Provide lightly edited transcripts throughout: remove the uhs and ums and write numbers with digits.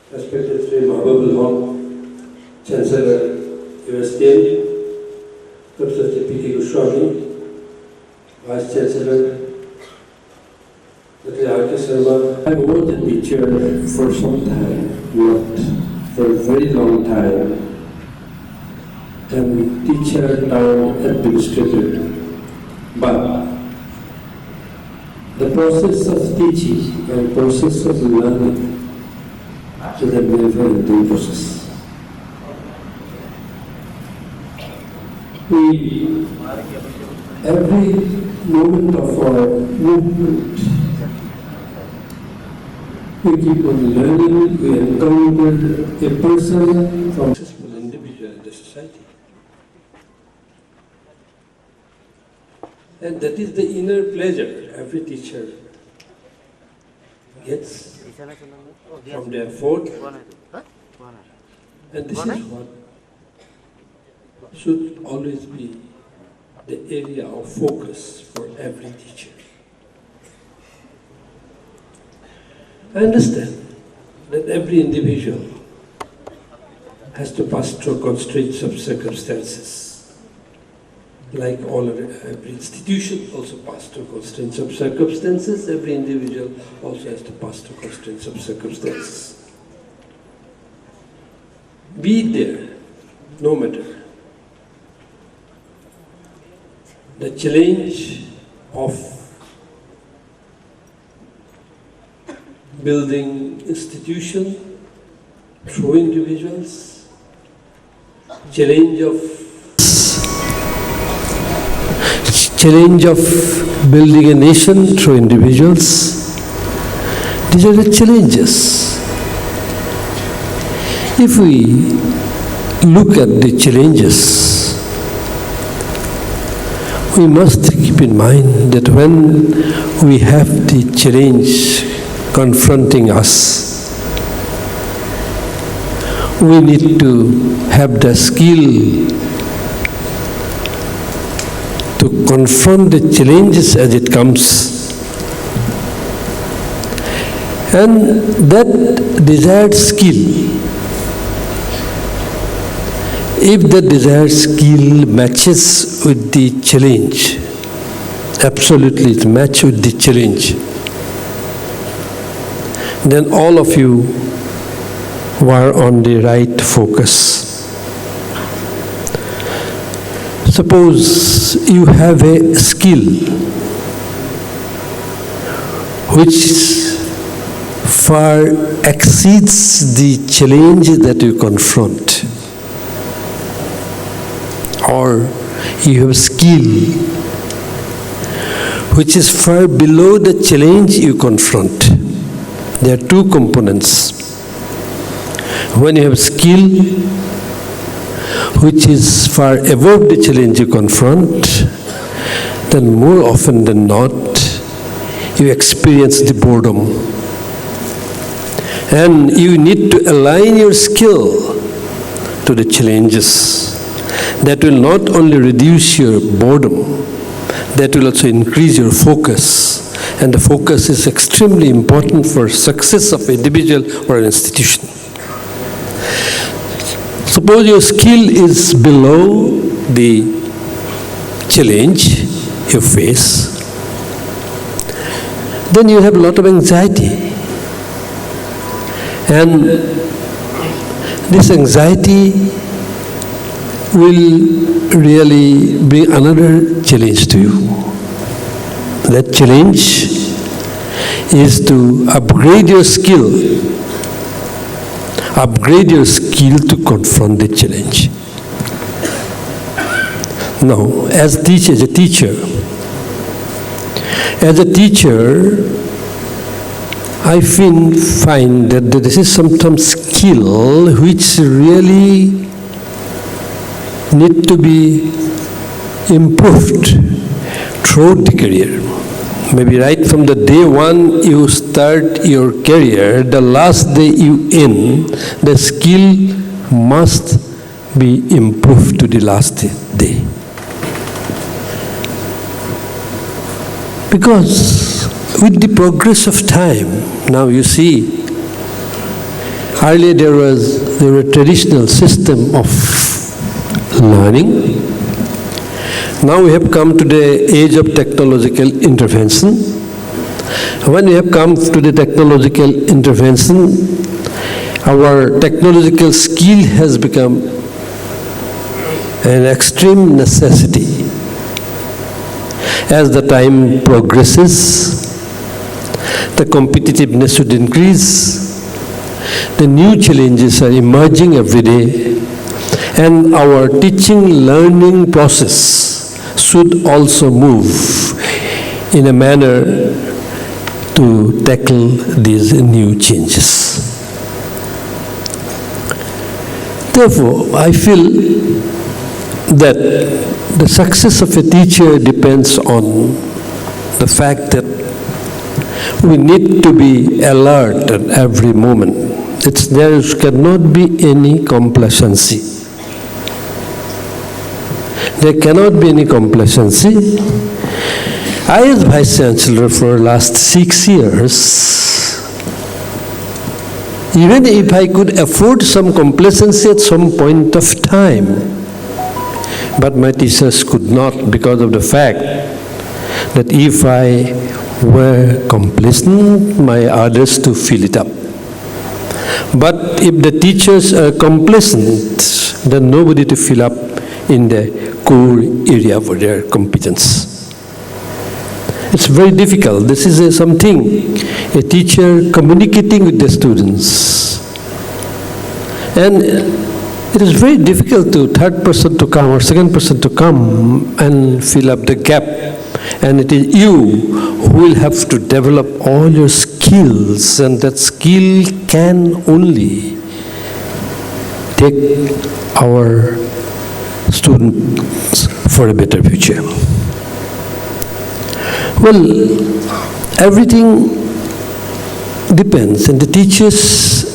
Respected Sri Mridul Chancellor, USTM, Professor P.K. Goswami, Vice Chancellor, Dr. R.K. Sharma. I was a teacher for some time, not for a very long time. I'm teacher turned administrator. But the process of teaching and process of learning is a never-ending process. Every moment of our movement, we keep on learning, we encounter a person from a successful individual in the society. And that is the inner pleasure every teacher gets from their effort. And this is what should always be the area of focus for every teacher. I understand that every individual has to pass through constraints of circumstances. Like every institution also passes through constraints of circumstances, every individual also has to pass through constraints of circumstances. Be there, no matter. The challenge of building institution through individuals, challenge of building a nation through individuals. These are the challenges. If we look at the challenges, we must keep in mind that when we have the challenge confronting us, we need to have the skill to confront the challenges as it comes. And that desired skill, if the desired skill matches with the challenge, absolutely it matches with the challenge, then all of you were on the right focus. Suppose you have a skill which far exceeds the challenge that you confront, or you have a skill which is far below the challenge you confront. There are two components. When you have skill which is far above the challenge you confront, then more often than not, you experience the boredom. And you need to align your skill to the challenges. That will not only reduce your boredom, that will also increase your focus. And the focus is extremely important for success of an individual or an institution. Suppose your skill is below the challenge you face, then you have a lot of anxiety. And this anxiety will really bring another challenge to you. That challenge is to upgrade your skill to confront the challenge. Now, as a teacher, I find that this is sometimes skill which really need to be improved throughout the career. Maybe right from the day one you start your career, the last day you end, the skill must be improved to the last day. Because with the progress of time, now you see, Earlier there was a traditional system of learning. Now we have come to the age of technological intervention. When we have come to the technological intervention, our technological skill has become an extreme necessity. As the time progresses, the competitiveness should increase, the new challenges are emerging every day, and our teaching-learning process should also move in a manner to tackle these new changes. Therefore, I feel that the success of a teacher depends on the fact that we need to be alert at every moment. There cannot be any complacency. There cannot be any complacency. I, as Vice Chancellor for the last 6 years, even if I could afford some complacency at some point of time, but my teachers could not, because of the fact that if I were complacent, my others to fill it up. But if the teachers are complacent, then nobody to fill up in the core area of their competence. It's very difficult. This is something, a teacher communicating with the students. And it is very difficult to third person to come or second person to come and fill up the gap. And it is you who will have to develop all your skills, and that skill can only take our students for a better future. Well, everything depends, and the teacher's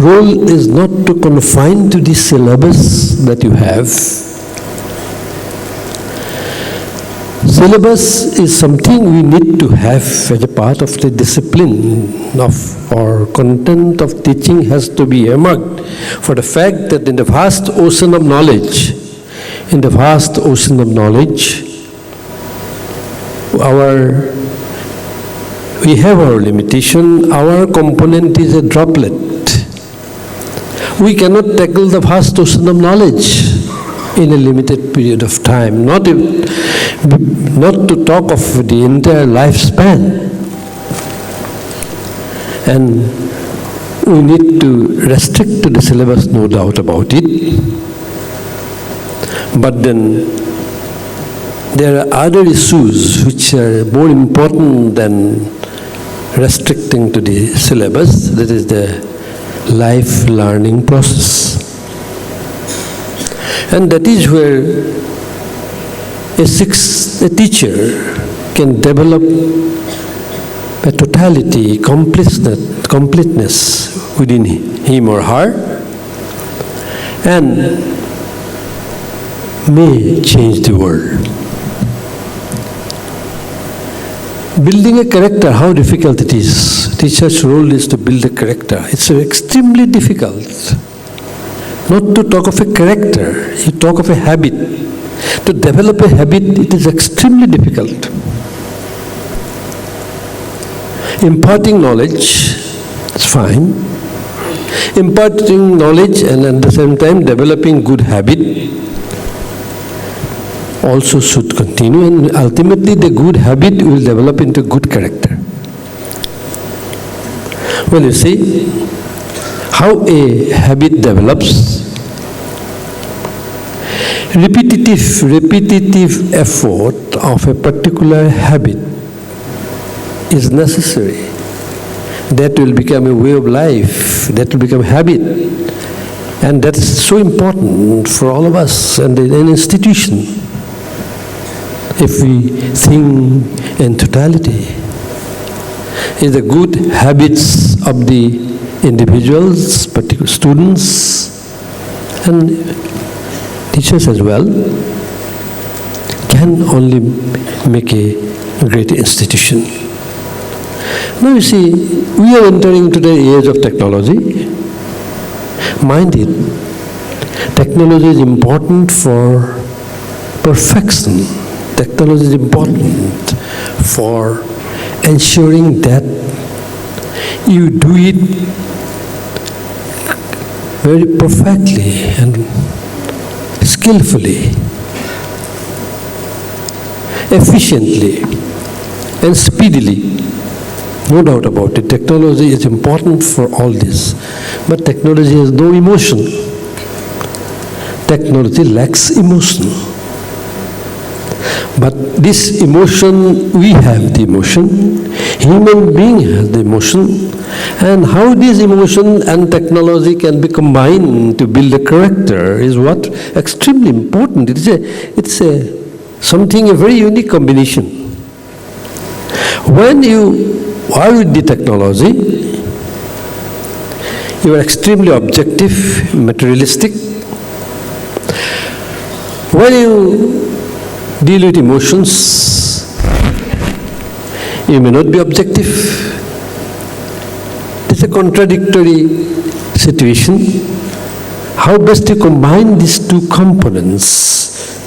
role is not to confine to the syllabus that you have. Syllabus is something we need to have as a part of the discipline of our content of teaching has to be earmarked for the fact that in the vast ocean of knowledge, we have our limitation. Our component is a droplet. We cannot tackle the vast ocean of knowledge in a limited period of time, not to talk of the entire lifespan. And we need to restrict to the syllabus, no doubt about it. But then there are other issues which are more important than restricting to the syllabus, that is the life learning process. And that is where a teacher can develop a totality, completeness within him or her, and may change the world. Building a character, how difficult it is. Teacher's role is to build a character. It's extremely difficult. Not to talk of a character, you talk of a habit. To develop a habit, it is extremely difficult. Imparting knowledge, it's fine. Imparting knowledge and at the same time developing good habit also should continue, and ultimately the good habit will develop into good character. Well, you see how a habit develops. Repetitive effort of a particular habit is necessary. That will become a way of life, that will become a habit. And that is so important for all of us and in an institution. If we think in totality, is the good habits of the individuals, particular students, and teachers as well, can only make a great institution. Now you see, we are entering into the age of technology, Mind it, technology is important for perfection. Technology is important for ensuring that you do it very perfectly and skillfully, efficiently, and speedily. No doubt about it. Technology is important for all this. But technology has no emotion. Technology lacks emotion. But this emotion, we have the emotion, human being has the emotion, and how this emotion and technology can be combined to build a character is what extremely important. It's a very unique combination. When you are with the technology, you are extremely objective, materialistic. When you deal with emotions, you may not be objective. It's a contradictory situation. How best to combine these two components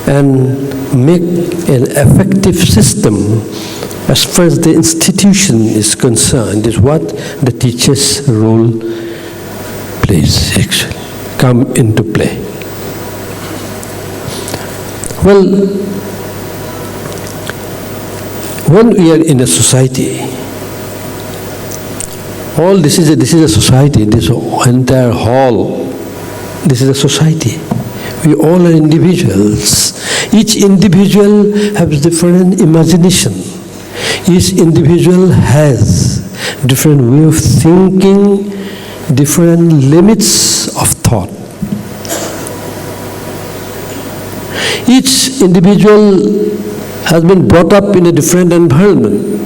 and make an effective system as far as the institution is concerned is what the teacher's role plays, actually, come into play. Well, when we are in a society, this is a society, this entire hall, this is a society. We all are individuals. Each individual has different imagination. Each individual has different way of thinking, different limits of thought. Each individual has been brought up in a different environment.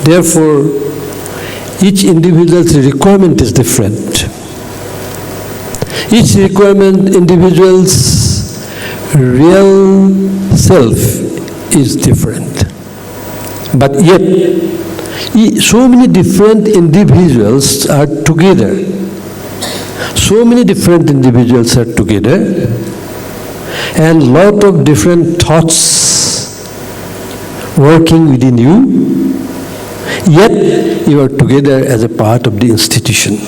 Therefore, each individual's requirement is different. Each individual's real self is different. But yet, so many different individuals are together. So many different individuals are together, and lot of different thoughts working within you, yet you are together as a part of the institution.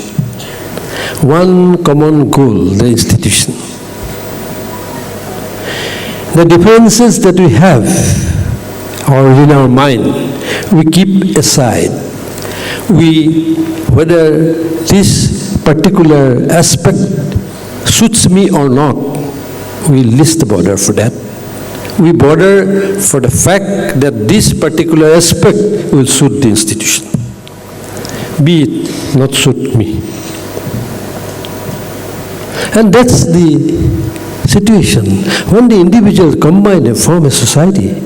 One common goal, the institution. The differences that we have or in our mind, we keep aside. Whether this particular aspect suits me or not, we list a border for that. We border for the fact that this particular aspect will suit the institution, be it not suit me. And that's the situation. When the individuals combine and form a society,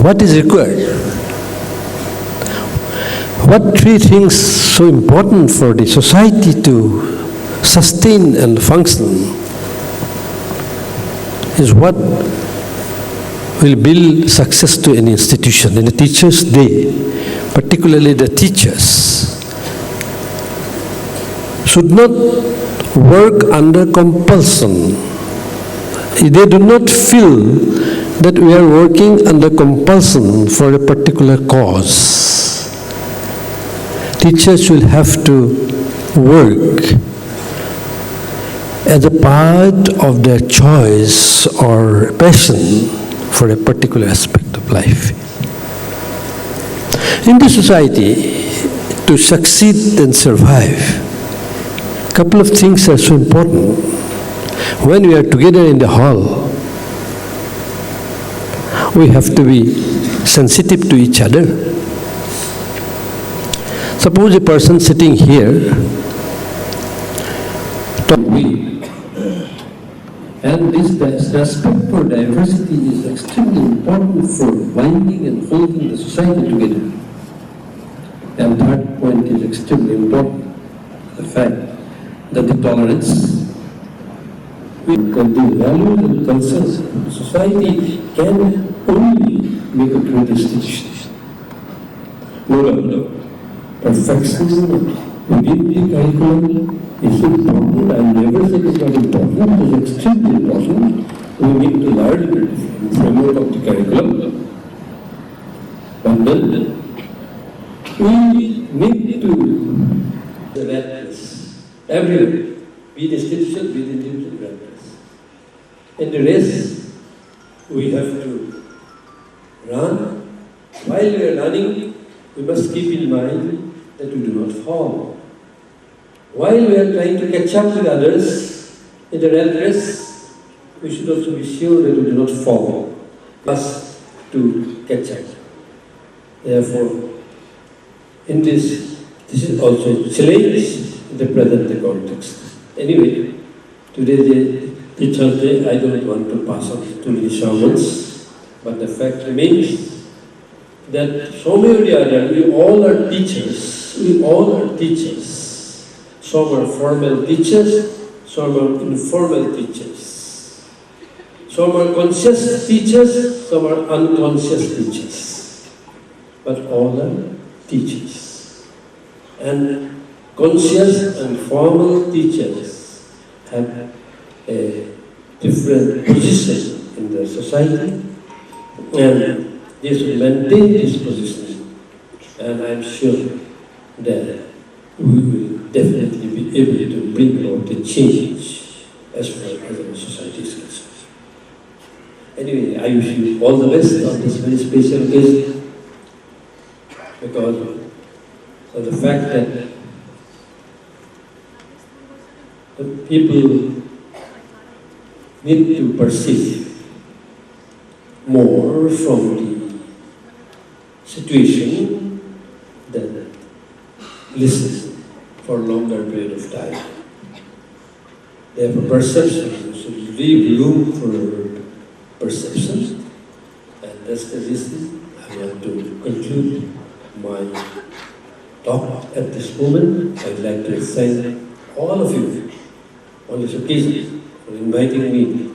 what is required? What three things so important for the society to sustain and function is what will build success to any institution. In a teacher's day, particularly the teachers should not work under compulsion. They do not feel that we are working under compulsion for a particular cause. Teachers will have to work as a part of their choice or passion for a particular aspect of life. In this society, to succeed and survive, a couple of things are so important. When we are together in the hall, we have to be sensitive to each other. Suppose a person sitting here, and this respect for diversity is extremely important for binding and holding the society together. And third point is extremely important, the fact that the tolerance with the values and concerns of society can only make a great institution. No doubt. Perfection within the curriculum is important. I never said it's not important, it is extremely important. We need to learn the framework of the curriculum. But then we need to the rat race. Everywhere, be it institution, be it individual rat race. In the race, we have to run. While we are running, we must keep in mind that we do not fall. While we are trying to catch up with others in the rat race, we should also be sure that we do not fall, plus to catch up. Therefore, in this is also a challenge in the present context. Anyway, today the Thursday, I don't want to pass on too many sermons, but the fact remains that somewhere or the other, we all are teachers. We all are teachers. Some are formal teachers, some are informal teachers. Some are conscious teachers, some are unconscious teachers. But all are teachers. And conscious and formal teachers have a different position in the society, and they should maintain this position. And I'm sure that we will definitely be able to bring about a change as far as our society is concerned. Anyway, I wish you all the best on this very special occasion, because of the fact that the people need to perceive more from the situation than listen for a longer period of time. Therefore, perception should leave room for perception, and that's the reason I want to conclude my talk at this moment. I'd like to thank all of you on this occasion for inviting me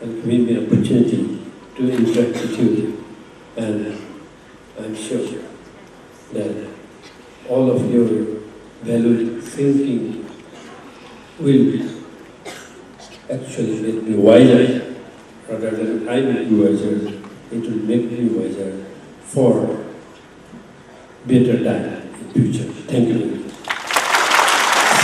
and giving me an opportunity to interact with you. And I'm sure that all of your valued thinking will actually make me wiser, rather than I make you wiser. It will make me wiser for better time in future. Thank you.